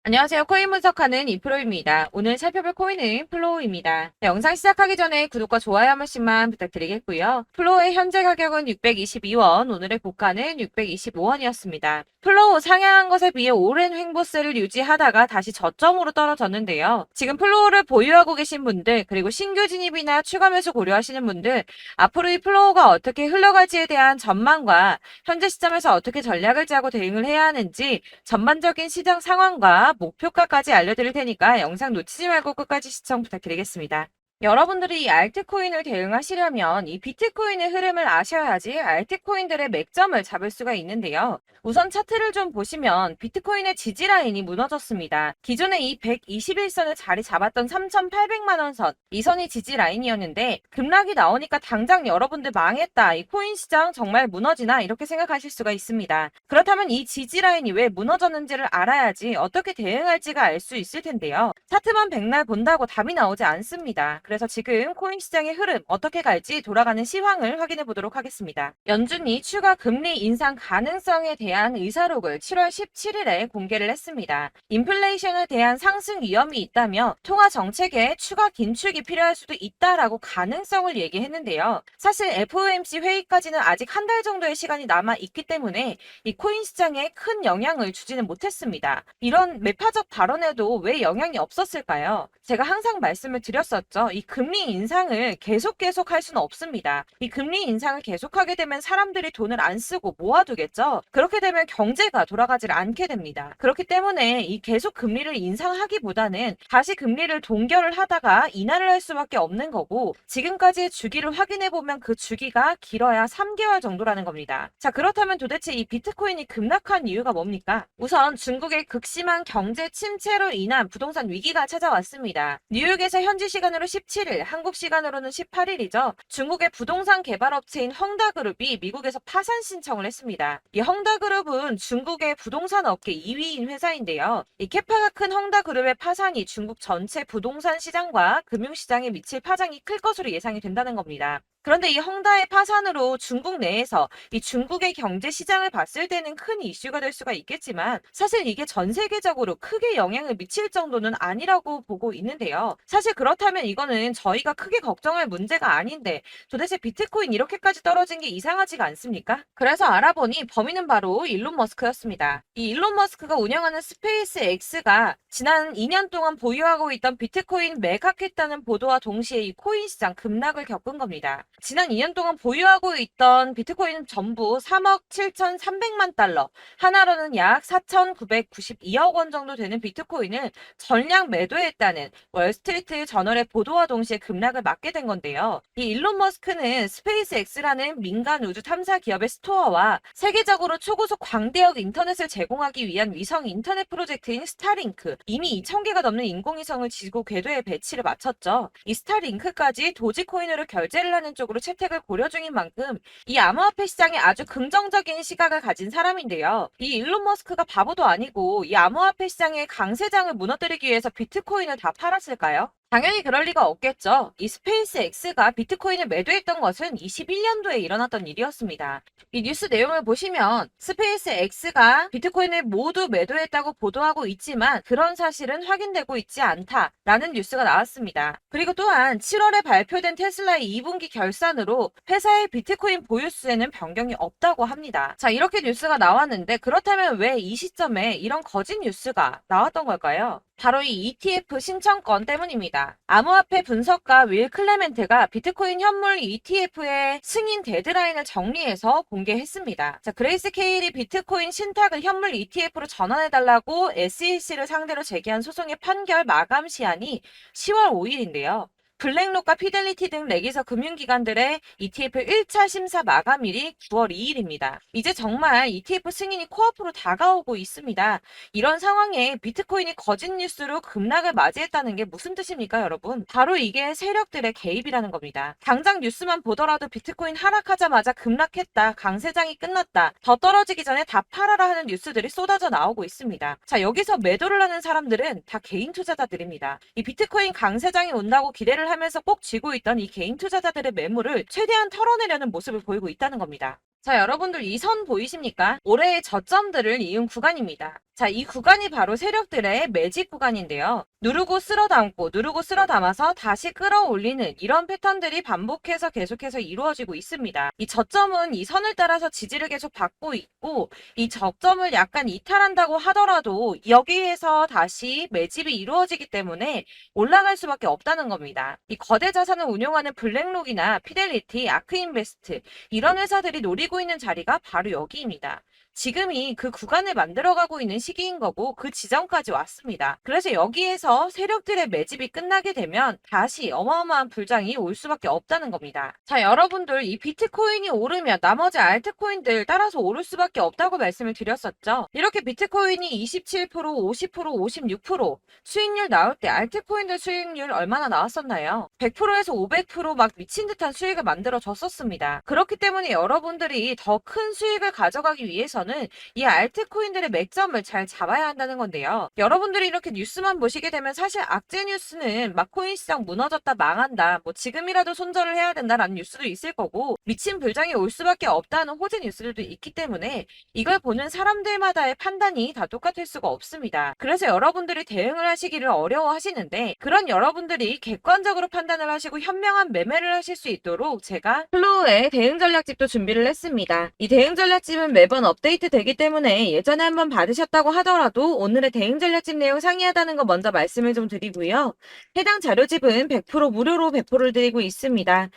안녕하세요. 코인 분석하는 이프로입니다. 오늘 살펴볼 코인은 플로우입니다. 영상 시작하기 전에 구독과 좋아요 한 번씩만 부탁드리겠고요. 플로우의 현재 가격은 622원, 오늘의 고가는 625원이었습니다. 플로우 상향한 것에 비해 오랜 횡보세를 유지하다가 다시 저점으로 떨어졌는데요. 지금 플로우를 보유하고 계신 분들, 그리고 신규 진입이나 추가 매수 고려하시는 분들, 앞으로 이 플로우가 어떻게 흘러갈지에 대한 전망과 현재 시점에서 어떻게 전략을 짜고 대응을 해야 하는지 전반적인 시장 상황과 목표가까지 알려드릴 테니까 영상 놓치지 말고 끝까지 시청 부탁드리겠습니다. 여러분들이 이 알트코인을 대응하시려면 이 비트코인의 흐름을 아셔야지 알트코인들의 맥점을 잡을 수가 있는데요. 우선 차트를 좀 보시면 비트코인의 지지라인이 무너졌습니다. 기존에 이 121선을 자리 잡았던 3,800만 원 선, 이 선이 지지라인이었는데 급락이 나오니까 당장 여러분들 망했다, 이 코인 시장 정말 무너지나 이렇게 생각하실 수가 있습니다. 그렇다면 이 지지라인이 왜 무너졌는지를 알아야지 어떻게 대응할지가 알 수 있을 텐데요. 차트만 백날 본다고 답이 나오지 않습니다. 그래서 지금 코인 시장의 흐름 어떻게 갈지 돌아가는 시황을 확인해 보도록 하겠습니다. 연준이 추가 금리 인상 가능성에 대한 의사록을 7월 17일에 공개를 했습니다. 인플레이션에 대한 상승 위험이 있다며 통화 정책에 추가 긴축이 필요할 수도 있다라고 가능성을 얘기했는데요. 사실 FOMC 회의까지는 아직 한 달 정도의 시간이 남아 있기 때문에 이 코인 시장에 큰 영향을 주지는 못했습니다. 이런 매파적 발언에도 왜 영향이 없었을까요? 제가 항상 말씀을 드렸었죠. 이 금리 인상을 계속 할 수는 없습니다. 이 금리 인상을 계속하게 되면 사람들이 돈을 안 쓰고 모아두겠죠. 그렇게 되면 경제가 돌아가질 않게 됩니다. 그렇기 때문에 이 계속 금리를 인상하기보다는 다시 금리를 동결을 하다가 인하를 할 수밖에 없는 거고, 지금까지의 주기를 확인해 보면 그 주기가 길어야 3개월 정도라는 겁니다. 자, 그렇다면 도대체 이 비트코인이 급락한 이유가 뭡니까? 우선 중국의 극심한 경제 침체로 인한 부동산 위기가 찾아왔습니다. 뉴욕에서 현지 시간으로 17일, 한국 시간으로는 18일이죠. 중국의 부동산 개발업체인 헝다그룹이 미국에서 파산 신청을 했습니다. 이 헝다그룹은 중국의 부동산 업계 2위인 회사인데요. 이 캐파가 큰 헝다그룹의 파산이 중국 전체 부동산 시장과 금융시장에 미칠 파장이 클 것으로 예상이 된다는 겁니다. 그런데 이 헝다의 파산으로 중국 내에서 이 중국의 경제 시장을 봤을 때는 큰 이슈가 될 수가 있겠지만, 사실 이게 전 세계적으로 크게 영향을 미칠 정도는 아니라고 보고 있는데요. 사실 그렇다면 이거는 저희가 크게 걱정할 문제가 아닌데 도대체 비트코인 이렇게까지 떨어진 게 이상하지가 않습니까? 그래서 알아보니 범인은 바로 일론 머스크였습니다. 이 일론 머스크가 운영하는 스페이스 X가 지난 2년 동안 보유하고 있던 비트코인 매각했다는 보도와 동시에 이 코인 시장 급락을 겪은 겁니다. 지난 2년 동안 보유하고 있던 비트코인 전부 3억 7,300만 달러, 하나로는 약 4,992억 원 정도 되는 비트코인을 전량 매도했다는 월스트리트 저널의 보도와 동시에 급락을 맞게 된 건데요. 이 일론 머스크는 스페이스X라는 민간 우주 탐사 기업의 스토어와 세계적으로 초고속 광대역 인터넷을 제공하기 위한 위성 인터넷 프로젝트인 스타링크, 이미 2,000개가 넘는 인공위성을 지구 궤도에 배치를 마쳤죠. 이 스타링크까지 도지코인으로 결제를 하는 쪽으로 채택을 고려 중인 만큼 이 암호화폐 시장에 아주 긍정적인 시각을 가진 사람인데요. 이 일론 머스크가 바보도 아니고 이 암호화폐 시장의 강세장을 무너뜨리기 위해서 비트코인을 다 팔았을까요? 당연히 그럴 리가 없겠죠. 이 스페이스 X가 비트코인을 매도했던 것은 21년도에 일어났던 일이었습니다. 이 뉴스 내용을 보시면 스페이스 X가 비트코인을 모두 매도했다고 보도하고 있지만 그런 사실은 확인되고 있지 않다라는 뉴스가 나왔습니다. 그리고 또한 7월에 발표된 테슬라의 2분기 결산으로 회사의 비트코인 보유수에는 변경이 없다고 합니다. 자, 이렇게 뉴스가 나왔는데 그렇다면 왜 이 시점에 이런 거짓 뉴스가 나왔던 걸까요? 바로 이 ETF 신청권 때문입니다. 암호화폐 분석가 윌 클레멘트가 비트코인 현물 ETF의 승인 데드라인을 정리해서 공개했습니다. 자, 그레이스 케일이 비트코인 신탁을 현물 ETF로 전환해달라고 SEC를 상대로 제기한 소송의 판결 마감 시한이 10월 5일인데요. 블랙록과 피델리티 등 레기서 금융기관들의 ETF 1차 심사 마감일이 9월 2일입니다. 이제 정말 ETF 승인이 코앞으로 다가오고 있습니다. 이런 상황에 비트코인이 거짓 뉴스로 급락을 맞이했다는 게 무슨 뜻입니까, 여러분? 바로 이게 세력들의 개입이라는 겁니다. 당장 뉴스만 보더라도 비트코인 하락하자마자 급락했다, 강세장이 끝났다, 더 떨어지기 전에 다 팔아라 하는 뉴스들이 쏟아져 나오고 있습니다. 자, 여기서 매도를 하는 사람들은 다 개인 투자자들입니다. 이 비트코인 강세장이 온다고 기대를 하면서 꼭 쥐고 있던 이 개인 투자자들의 매물을 최대한 털어내려는 모습을 보이고 있다는 겁니다. 자, 여러분들 이 선 보이십니까? 올해의 저점들을 이은 구간입니다. 자, 이 구간이 바로 세력들의 매집 구간인데요. 누르고 쓸어 담고 누르고 쓸어 담아서 다시 끌어올리는 이런 패턴들이 반복해서 계속해서 이루어지고 있습니다. 이 저점은 이 선을 따라서 지지를 계속 받고 있고 이 저점을 약간 이탈한다고 하더라도 여기에서 다시 매집이 이루어지기 때문에 올라갈 수밖에 없다는 겁니다. 이 거대 자산을 운용하는 블랙록이나 피델리티, 아크인베스트 이런 회사들이 노리고 있는 자리가 바로 여기입니다. 지금이 그 구간을 만들어가고 있는 시기인 거고 그 지점까지 왔습니다. 그래서 여기에서 세력들의 매집이 끝나게 되면 다시 어마어마한 불장이 올 수밖에 없다는 겁니다. 자, 여러분들 이 비트코인이 오르면 나머지 알트코인들 따라서 오를 수밖에 없다고 말씀을 드렸었죠. 이렇게 비트코인이 27%, 50%, 56% 수익률 나올 때 알트코인들 수익률 얼마나 나왔었나요? 100%에서 500%막 미친 듯한 수익을 만들어 줬었습니다. 그렇기 때문에 여러분들이 더 큰 수익을 가져가기 위해서는 이 알트코인들의 맥점을 잘 잡아야 한다는 건데요. 여러분들이 이렇게 뉴스만 보시게 되면 사실 악재 뉴스는 막 코인 시장 무너졌다 망한다 뭐 지금이라도 손절을 해야 된다라는 뉴스도 있을 거고 미친 불장이 올 수밖에 없다는 호재 뉴스들도 있기 때문에 이걸 보는 사람들마다의 판단이 다 똑같을 수가 없습니다. 그래서 여러분들이 대응을 하시기를 어려워하시는데 그런 여러분들이 객관적으로 판단을 하시고 현명한 매매를 하실 수 있도록 제가 플로우의 대응 전략집도 준비를 했습니다. 이 대응 전략집은 매번 업데이트 되기 때문에 예전에 한번 받으셨다고 하더라도 오늘의 대응 전략집 내용 상이하다는 거 먼저 말씀을 좀 드리고요. 해당 자료집은 100% 무료로 배포를 드리고 있습니다.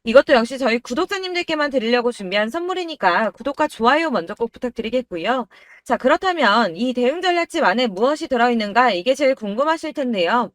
이것도 역시 저희 구독자님들께만 드리려고 준비한 선물이니까 구독과 좋아요 먼저 꼭 부탁드리겠고요. 자, 그렇다면 이 대응 전략집 안에 무엇이 들어있는가 이게 제일 궁금하실 텐데요.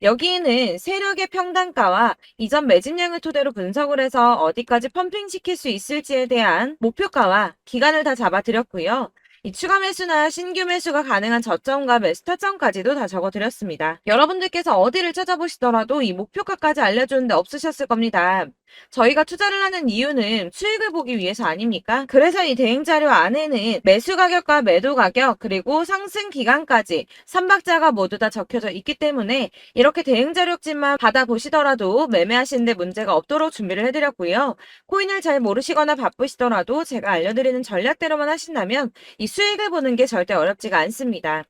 여기에는 세력의 평단가와 이전 매집량을 토대로 분석을 해서 어디까지 펌핑시킬 수 있을지에 대한 목표가와 기간을 다 잡아드렸고요. 이 추가 매수나 신규 매수가 가능한 저점과 매수 타점까지도 다 적어드렸습니다. 여러분들께서 어디를 찾아보시더라도 이 목표가까지 알려주는데 없으셨을 겁니다. 저희가 투자를 하는 이유는 수익을 보기 위해서 아닙니까? 그래서 이 대응 자료 안에는 매수 가격과 매도 가격 그리고 상승 기간까지 3박자가 모두 다 적혀져 있기 때문에 이렇게 대응 자료집만 받아보시더라도 매매하시는데 문제가 없도록 준비를 해드렸고요. 코인을 잘 모르시거나 바쁘시더라도 제가 알려드리는 전략대로만 하신다면 이 수익을 보는 게 절대 어렵지가 않습니다.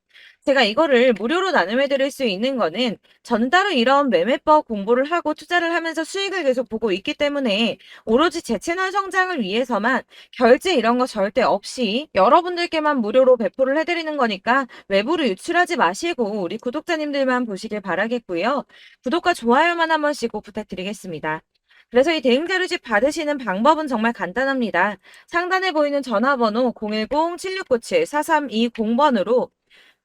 제가 이거를 무료로 나눔해 드릴 수 있는 거는 저는 따로 이런 매매법 공부를 하고 투자를 하면서 수익을 계속 보고 있기 때문에 오로지 제 채널 성장을 위해서만 결제 이런 거 절대 없이 여러분들께만 무료로 배포를 해드리는 거니까 외부로 유출하지 마시고 우리 구독자님들만 보시길 바라겠고요. 구독과 좋아요만 한 번씩 꼭 부탁드리겠습니다. 그래서 이 대응자료집 받으시는 방법은 정말 간단합니다. 상단에 보이는 전화번호 010-7697-4320번으로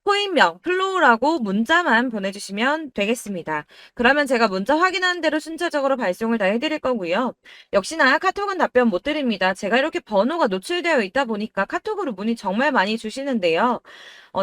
코인명 플로우라고 문자만 보내주시면 되겠습니다. 그러면 제가 문자 확인하는 대로 순차적으로 발송을 다 해드릴 거고요. 역시나 카톡은 답변 못 드립니다. 제가 이렇게 번호가 노출되어 있다 보니까 카톡으로 문의 정말 많이 주시는데요.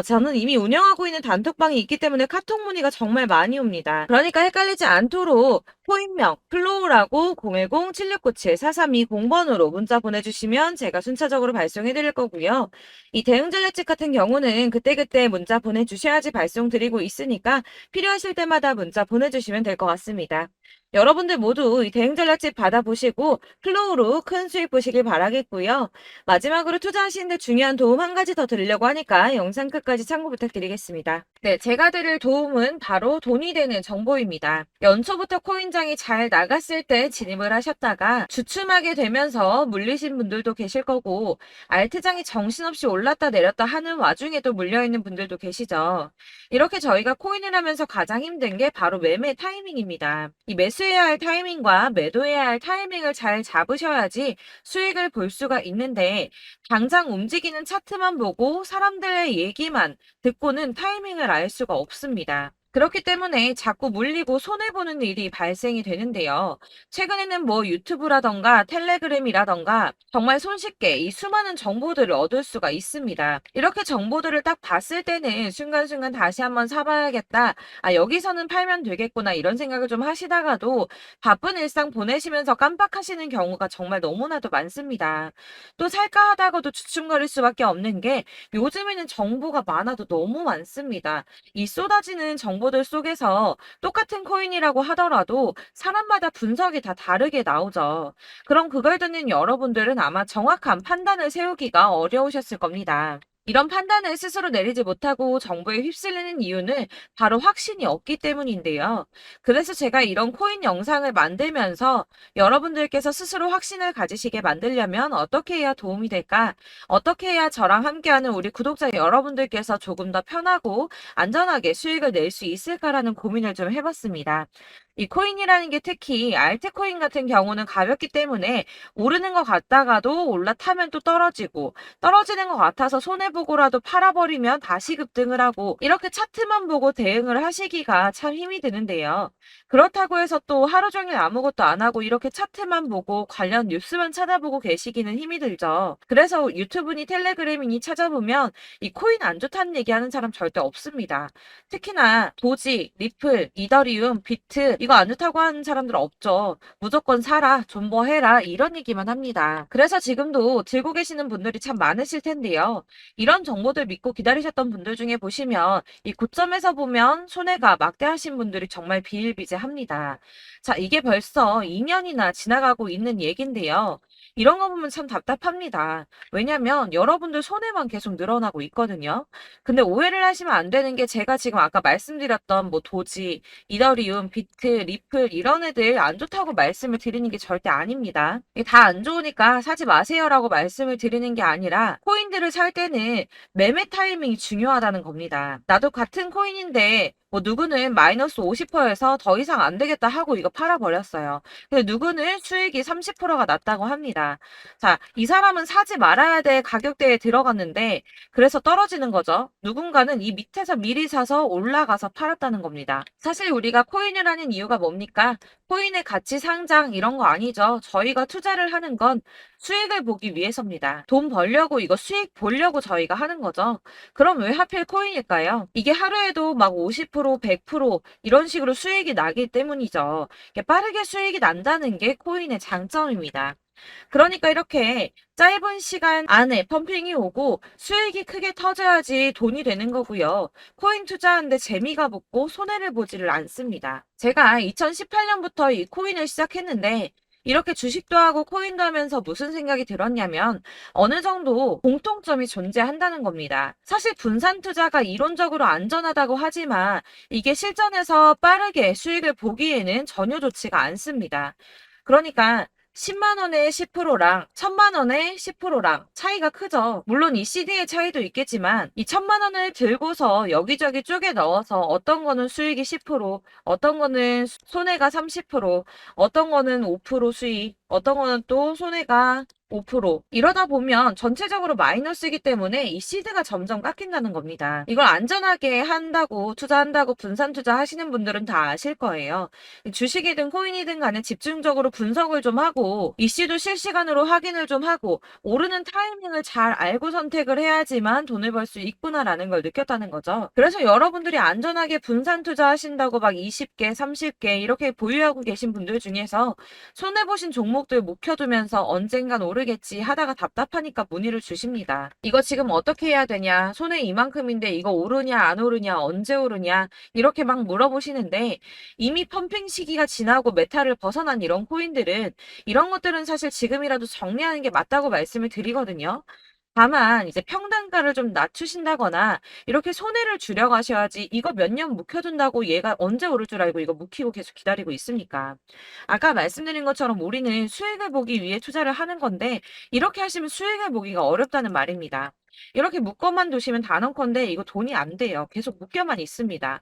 저는 이미 운영하고 있는 단톡방이 있기 때문에 카톡 문의가 정말 많이 옵니다. 그러니까 헷갈리지 않도록 코인명 플로우라고 010-7697-4320번으로 문자 보내주시면 제가 순차적으로 발송해 드릴 거고요. 이 대응 전략집 같은 경우는 그때그때 문자 보내주셔야지 발송 드리고 있으니까 필요하실 때마다 문자 보내주시면 될 것 같습니다. 여러분들 모두 이 대응 전략집 받아보시고 플로우로 큰 수익 보시길 바라겠고요. 마지막으로 투자하시는데 중요한 도움 한 가지 더 드리려고 하니까 영상 끝까지 참고 부탁드리겠습니다. 네, 제가 드릴 도움은 바로 돈이 되는 정보입니다. 연초부터 코인장이 잘 나갔을 때 진입을 하셨다가 주춤하게 되면서 물리신 분들도 계실 거고 알트장이 정신없이 올랐다 내렸다 하는 와중에도 물려있는 분들도 계시죠. 이렇게 저희가 코인을 하면서 가장 힘든 게 바로 매매 타이밍입니다. 이 매수해야 할 타이밍과 매도해야 할 타이밍을 잘 잡으셔야지 수익을 볼 수가 있는데 당장 움직이는 차트만 보고 사람들의 얘기만 듣고는 타이밍을 알 수가 없습니다. 그렇기 때문에 자꾸 물리고 손해보는 일이 발생이 되는데요. 최근에는 뭐 유튜브라던가 텔레그램이라던가 정말 손쉽게 이 수많은 정보들을 얻을 수가 있습니다. 이렇게 정보들을 딱 봤을 때는 순간순간 다시 한번 사봐야겠다. 아, 여기서는 팔면 되겠구나 이런 생각을 좀 하시다가도 바쁜 일상 보내시면서 깜빡하시는 경우가 정말 너무나도 많습니다. 또 살까 하다가도 주춤거릴 수밖에 없는 게 요즘에는 정보가 많아도 너무 많습니다. 이 쏟아지는 정보 정보들 속에서 똑같은 코인이라고 하더라도 사람마다 분석이 다 다르게 나오죠. 그럼 그걸 듣는 여러분들은 아마 정확한 판단을 세우기가 어려우셨을 겁니다. 이런 판단을 스스로 내리지 못하고 정보에 휩쓸리는 이유는 바로 확신이 없기 때문인데요. 그래서 제가 이런 코인 영상을 만들면서 여러분들께서 스스로 확신을 가지시게 만들려면 어떻게 해야 도움이 될까? 어떻게 해야 저랑 함께하는 우리 구독자 여러분들께서 조금 더 편하고 안전하게 수익을 낼 수 있을까라는 고민을 좀 해봤습니다. 이 코인이라는 게 특히 알트코인 같은 경우는 가볍기 때문에 오르는 것 같다가도 올라타면 또 떨어지고 떨어지는 것 같아서 손해보고라도 팔아버리면 다시 급등을 하고 이렇게 차트만 보고 대응을 하시기가 참 힘이 드는데요. 그렇다고 해서 또 하루 종일 아무것도 안 하고 이렇게 차트만 보고 관련 뉴스만 찾아보고 계시기는 힘이 들죠. 그래서 유튜브니 텔레그램이니 찾아보면 이 코인 안 좋다는 얘기하는 사람 절대 없습니다. 특히나 도지, 리플, 이더리움, 비트 이거 안 좋다고 하는 사람들 없죠. 무조건 사라, 존버해라 이런 얘기만 합니다. 그래서 지금도 들고 계시는 분들이 참 많으실 텐데요. 이런 정보들 믿고 기다리셨던 분들 중에 보시면 이 고점에서 보면 손해가 막대하신 분들이 정말 비일비재합니다. 자, 이게 벌써 2년이나 지나가고 있는 얘긴데요. 이런 거 보면 참 답답합니다. 왜냐면 여러분들 손해만 계속 늘어나고 있거든요. 근데 오해를 하시면 안 되는 게 제가 지금 아까 말씀드렸던 뭐 도지, 이더리움, 비트, 리플 이런 애들 안 좋다고 말씀을 드리는 게 절대 아닙니다. 이게 다 안 좋으니까 사지 마세요라고 말씀을 드리는 게 아니라 코인들을 살 때는 매매 타이밍이 중요하다는 겁니다. 나도 같은 코인인데 뭐 누구는 마이너스 50%에서 더 이상 안 되겠다 하고 이거 팔아버렸어요. 근데 누구는 수익이 30%가 났다고 합니다. 자, 이 사람은 사지 말아야 될 가격대에 들어갔는데 그래서 떨어지는 거죠. 누군가는 이 밑에서 미리 사서 올라가서 팔았다는 겁니다. 사실 우리가 코인을 하는 이유가 뭡니까? 코인의 가치 상장 이런 거 아니죠. 저희가 투자를 하는 건 수익을 보기 위해서입니다. 돈 벌려고 이거 수익 보려고 저희가 하는 거죠. 그럼 왜 하필 코인일까요? 이게 하루에도 막 50%, 100% 이런 식으로 수익이 나기 때문이죠. 이게 빠르게 수익이 난다는 게 코인의 장점입니다. 그러니까 이렇게 짧은 시간 안에 펌핑이 오고 수익이 크게 터져야지 돈이 되는 거고요. 코인 투자하는데 재미가 붙고 손해를 보지를 않습니다. 제가 2018년부터 이 코인을 시작했는데 이렇게 주식도 하고 코인도 하면서 무슨 생각이 들었냐면 어느 정도 공통점이 존재한다는 겁니다. 사실 분산 투자가 이론적으로 안전하다고 하지만 이게 실전에서 빠르게 수익을 보기에는 전혀 좋지가 않습니다. 그러니까 10만 원에 10%랑 1000만 원에 10%랑 차이가 크죠. 물론 이 CD의 차이도 있겠지만 이 1000만 원을 들고서 여기저기 쪼개 넣어서 어떤 거는 수익이 10%, 어떤 거는 손해가 30%, 어떤 거는 5% 수익, 어떤 거는 또 손해가 5% 이러다 보면 전체적으로 마이너스이기 때문에 이 시드가 점점 깎인다는 겁니다. 이걸 안전하게 한다고 투자한다고 분산 투자하시는 분들은 다 아실 거예요. 주식이든 코인이든 간에 집중적으로 분석을 좀 하고 이슈도 실시간으로 확인을 좀 하고 오르는 타이밍을 잘 알고 선택을 해야지만 돈을 벌 수 있구나라는 걸 느꼈다는 거죠. 그래서 여러분들이 안전하게 분산 투자하신다고 막 20개, 30개 이렇게 보유하고 계신 분들 중에서 손해보신 종목들 묵혀두면서 언젠간 오르겠지 하다가 답답하니까 문의를 주십니다. 이거 지금 어떻게 해야 되냐? 손해 이만큼인데 이거 오르냐 안 오르냐 언제 오르냐 이렇게 막 물어보시는데 이미 펌핑 시기가 지나고 메타를 벗어난 이런 코인들은 이런 것들은 사실 지금이라도 정리하는 게 맞다고 말씀을 드리거든요. 다만 이제 평단가를 좀 낮추신다거나 이렇게 손해를 줄여가셔야지 이거 몇 년 묵혀둔다고 얘가 언제 오를 줄 알고 이거 묵히고 계속 기다리고 있습니까? 아까 말씀드린 것처럼 우리는 수익을 보기 위해 투자를 하는 건데 이렇게 하시면 수익을 보기가 어렵다는 말입니다. 이렇게 묶어만 두시면 단언컨대 이거 돈이 안 돼요. 계속 묶여만 있습니다.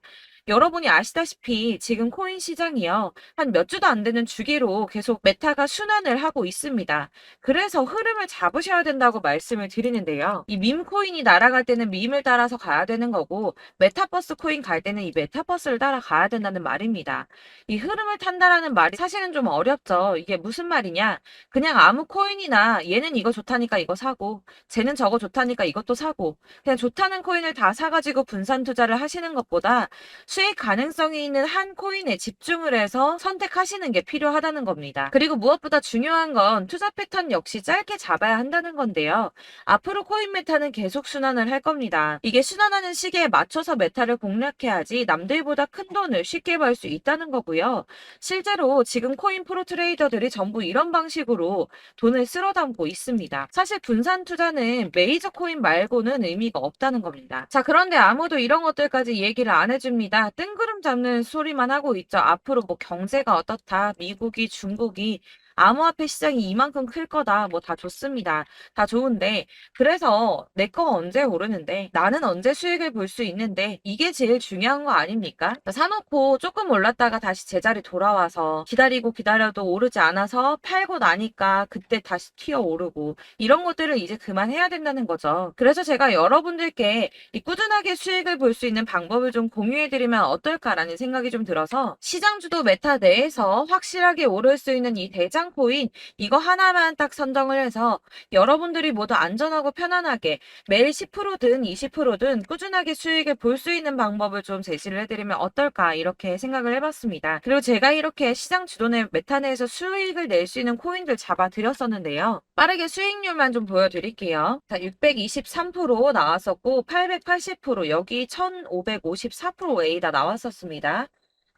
여러분이 아시다시피 지금 코인 시장이요. 한 몇 주도 안 되는 주기로 계속 메타가 순환을 하고 있습니다. 그래서 흐름을 잡으셔야 된다고 말씀을 드리는데요. 이 밈 코인이 날아갈 때는 밈을 따라서 가야 되는 거고 메타버스 코인 갈 때는 이 메타버스를 따라가야 된다는 말입니다. 이 흐름을 탄다라는 말이 사실은 좀 어렵죠. 이게 무슨 말이냐? 그냥 아무 코인이나 얘는 이거 좋다니까 이거 사고 쟤는 저거 좋다니까 이것도 사고 그냥 좋다는 코인을 다 사가지고 분산 투자를 하시는 것보다 수익 가능성이 있는 한 코인에 집중을 해서 선택하시는 게 필요하다는 겁니다. 그리고 무엇보다 중요한 건 투자 패턴 역시 짧게 잡아야 한다는 건데요. 앞으로 코인 메타는 계속 순환을 할 겁니다. 이게 순환하는 시기에 맞춰서 메타를 공략해야지 남들보다 큰 돈을 쉽게 벌 수 있다는 거고요. 실제로 지금 코인 프로 트레이더들이 전부 이런 방식으로 돈을 쓸어 담고 있습니다. 사실 분산 투자는 메이저 코인 말고는 의미가 없다는 겁니다. 자, 그런데 아무도 이런 것들까지 얘기를 안 해줍니다. 뜬구름 잡는 소리만 하고 있죠. 앞으로 뭐 경제가 어떻다, 미국이, 중국이 암호화폐 시장이 이만큼 클 거다. 뭐 다 좋습니다. 다 좋은데 그래서 내 거가 언제 오르는데 나는 언제 수익을 볼 수 있는데 이게 제일 중요한 거 아닙니까? 사놓고 조금 올랐다가 다시 제자리 돌아와서 기다리고 기다려도 오르지 않아서 팔고 나니까 그때 다시 튀어 오르고 이런 것들을 이제 그만해야 된다는 거죠. 그래서 제가 여러분들께 이 꾸준하게 수익을 볼 수 있는 방법을 좀 공유해드리면 어떨까라는 생각이 좀 들어서 시장 주도 메타 내에서 확실하게 오를 수 있는 이 대장 코인 이거 하나만 딱 선정을 해서 여러분들이 모두 안전하고 편안하게 매일 10%든 20%든 꾸준하게 수익을 볼 수 있는 방법을 좀 제시를 해드리면 어떨까 이렇게 생각을 해봤습니다. 그리고 제가 이렇게 시장 주도내 메타 내에서 수익을 낼 수 있는 코인들 잡아드렸었는데요. 빠르게 수익률만 좀 보여드릴게요. 자, 623% 나왔었고 880% 여기 1554% A다 나왔었습니다.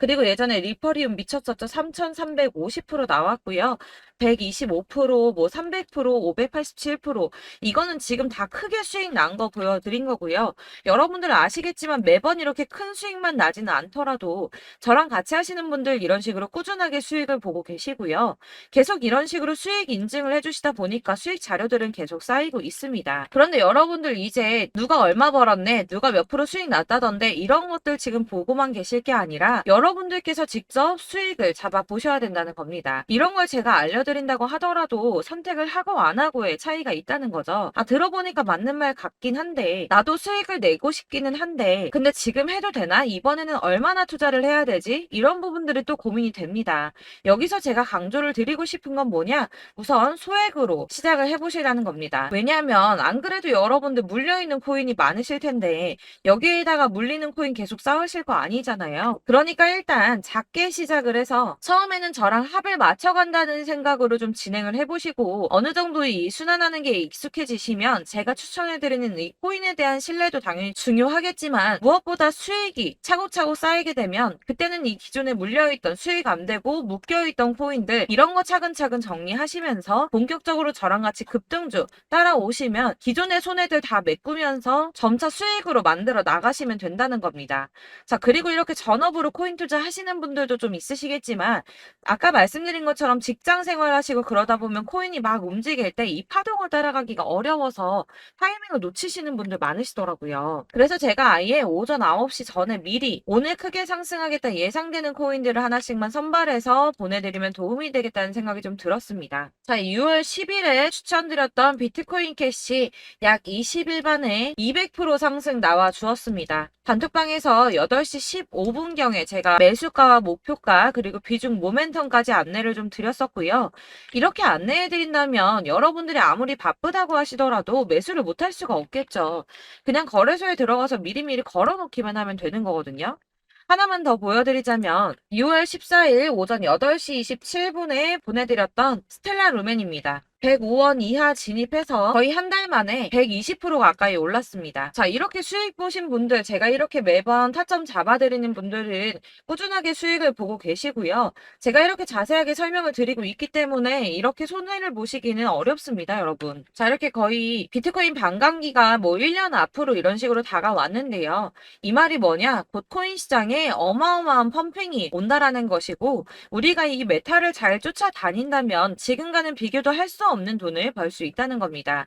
그리고 예전에 리퍼리움 미쳤었죠. 3350% 나왔고요. 125%, 뭐 300%, 587% 이거는 지금 다 크게 수익 난 거 보여드린 거고요. 여러분들은 아시겠지만 매번 이렇게 큰 수익만 나지는 않더라도 저랑 같이 하시는 분들 이런 식으로 꾸준하게 수익을 보고 계시고요. 계속 이런 식으로 수익 인증을 해주시다 보니까 수익 자료들은 계속 쌓이고 있습니다. 그런데 여러분들 이제 누가 얼마 벌었네, 누가 몇 프로 수익 났다던데 이런 것들 지금 보고만 계실 게 아니라 여러분들께서 직접 수익을 잡아 보셔야 된다는 겁니다. 이런 걸 제가 알려드린다고 하더라도 선택을 하고 안 하고의 차이가 있다는 거죠. 들어보니까 맞는 말 같긴 한데 나도 수익을 내고 싶기는 한데 근데 지금 해도 되나? 이번에는 얼마나 투자를 해야 되지? 이런 부분들이 또 고민이 됩니다. 여기서 제가 강조를 드리고 싶은 건 뭐냐? 우선 소액으로 시작을 해보시라는 겁니다. 왜냐하면 안 그래도 여러분들 물려있는 코인이 많으실 텐데 여기에다가 물리는 코인 계속 쌓으실 거 아니잖아요. 그러니까 일단 작게 시작을 해서 처음에는 저랑 합을 맞춰간다는 생각으로 좀 진행을 해보시고 어느 정도 이 순환하는 게 익숙해지시면 제가 추천해드리는 이 코인에 대한 신뢰도 당연히 중요하겠지만 무엇보다 수익이 차곡차곡 쌓이게 되면 그때는 이 기존에 물려있던 수익 안 되고 묶여있던 코인들 이런 거 차근차근 정리하시면서 본격적으로 저랑 같이 급등주 따라오시면 기존의 손해들 다 메꾸면서 점차 수익으로 만들어 나가시면 된다는 겁니다. 자, 그리고 이렇게 전업으로 코인 투자 하시는 분들도 좀 있으시겠지만 아까 말씀드린 것처럼 직장 생활하시고 그러다 보면 코인이 막 움직일 때 이 파동을 따라가기가 어려워서 타이밍을 놓치시는 분들 많으시더라고요. 그래서 제가 아예 오전 9시 전에 미리 오늘 크게 상승하겠다 예상되는 코인들을 하나씩만 선발해서 보내드리면 도움이 되겠다는 생각이 좀 들었습니다. 자, 6월 10일에 추천드렸던 비트코인 캐시 약 20일 만에 200% 상승 나와 주었습니다. 단톡방에서 8시 15분경에 제가 매수가와 목표가 그리고 비중 모멘텀까지 안내를 좀 드렸었고요. 이렇게 안내해드린다면 여러분들이 아무리 바쁘다고 하시더라도 매수를 못할 수가 없겠죠. 그냥 거래소에 들어가서 미리미리 걸어놓기만 하면 되는 거거든요. 하나만 더 보여드리자면 6월 14일 오전 8시 27분에 보내드렸던 스텔라 루멘입니다. 105원 이하 진입해서 거의 한 달 만에 120% 가까이 올랐습니다. 자, 이렇게 수익 보신 분들, 제가 이렇게 매번 타점 잡아드리는 분들은 꾸준하게 수익을 보고 계시고요. 제가 이렇게 자세하게 설명을 드리고 있기 때문에 이렇게 손해를 보시기는 어렵습니다, 여러분. 자, 이렇게 거의 비트코인 반감기가 뭐 1년 앞으로 이런 식으로 다가왔는데요. 이 말이 뭐냐? 곧 코인 시장에 어마어마한 펌핑이 온다라는 것이고 우리가 이 메타를 잘 쫓아다닌다면 지금과는 비교도 할 수 없는 돈을 벌 수 있다는 겁니다.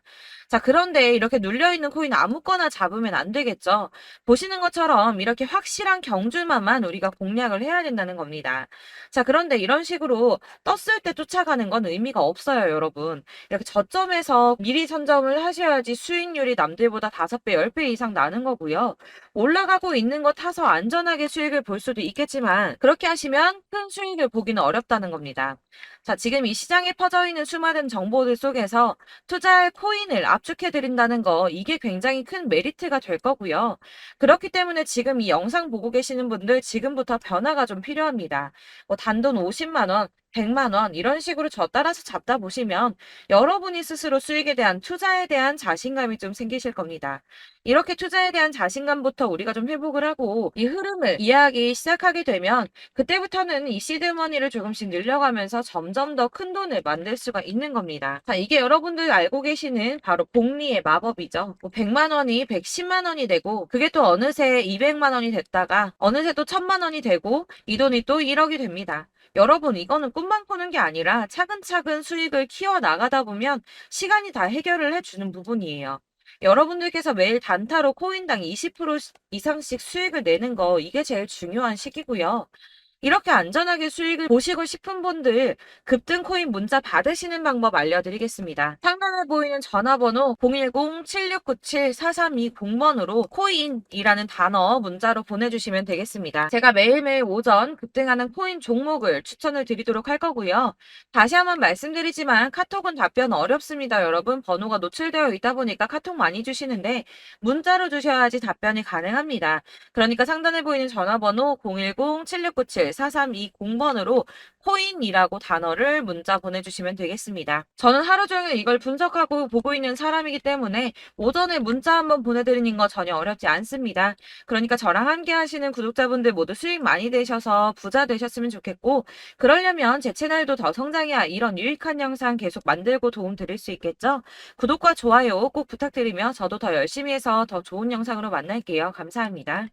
자, 그런데 이렇게 눌려있는 코인 아무거나 잡으면 안 되겠죠. 보시는 것처럼 이렇게 확실한 경주만만 우리가 공략을 해야 된다는 겁니다. 자, 그런데 이런 식으로 떴을 때 쫓아가는 건 의미가 없어요, 여러분. 이렇게 저점에서 미리 선점을 하셔야지 수익률이 남들보다 5배, 10배 이상 나는 거고요. 올라가고 있는 거 타서 안전하게 수익을 볼 수도 있겠지만 그렇게 하시면 큰 수익을 보기는 어렵다는 겁니다. 자, 지금 이 시장에 퍼져 있는 수많은 정보들 속에서 투자할 코인을 압축해 드린다는 거 이게 굉장히 큰 메리트가 될 거고요. 그렇기 때문에 지금 이 영상 보고 계시는 분들 지금부터 변화가 좀 필요합니다. 뭐 단돈 50만 원, 100만 원 이런 식으로 저 따라서 잡다 보시면 여러분이 스스로 수익에 대한 투자에 대한 자신감이 좀 생기실 겁니다. 이렇게 투자에 대한 자신감부터 우리가 좀 회복을 하고 이 흐름을 이해하기 시작하게 되면 그때부터는 이 시드머니를 조금씩 늘려가면서 점점 더 큰 돈을 만들 수가 있는 겁니다. 자, 이게 여러분들 알고 계시는 바로 복리의 마법이죠. 뭐 100만 원이 110만 원이 되고 그게 또 어느새 200만 원이 됐다가 어느새 또 1000만 원이 되고 이 돈이 또 1억이 됩니다. 여러분, 이거는 꿈만 꾸는 게 아니라 차근차근 수익을 키워 나가다 보면 시간이 다 해결을 해주는 부분이에요. 여러분들께서 매일 단타로 코인당 20% 이상씩 수익을 내는 거 이게 제일 중요한 시기고요. 이렇게 안전하게 수익을 보시고 싶은 분들 급등 코인 문자 받으시는 방법 알려드리겠습니다. 상단에 보이는 전화번호 010-7697-4320번으로 코인이라는 단어 문자로 보내주시면 되겠습니다. 제가 매일매일 오전 급등하는 코인 종목을 추천을 드리도록 할 거고요. 다시 한번 말씀드리지만 카톡은 답변 어렵습니다. 여러분, 번호가 노출되어 있다 보니까 카톡 많이 주시는데 문자로 주셔야지 답변이 가능합니다. 그러니까 상단에 보이는 전화번호 010-7697-4320번으로 코인이라고 단어를 문자 보내주시면 되겠습니다. 저는 하루 종일 이걸 분석하고 보고 있는 사람이기 때문에 오전에 문자 한번 보내드리는 거 전혀 어렵지 않습니다. 그러니까 저랑 함께 하시는 구독자분들 모두 수익 많이 되셔서 부자 되셨으면 좋겠고, 그러려면 제 채널도 더 성장해야 이런 유익한 영상 계속 만들고 도움 드릴 수 있겠죠? 구독과 좋아요 꼭 부탁드리며 저도 더 열심히 해서 더 좋은 영상으로 만날게요. 감사합니다.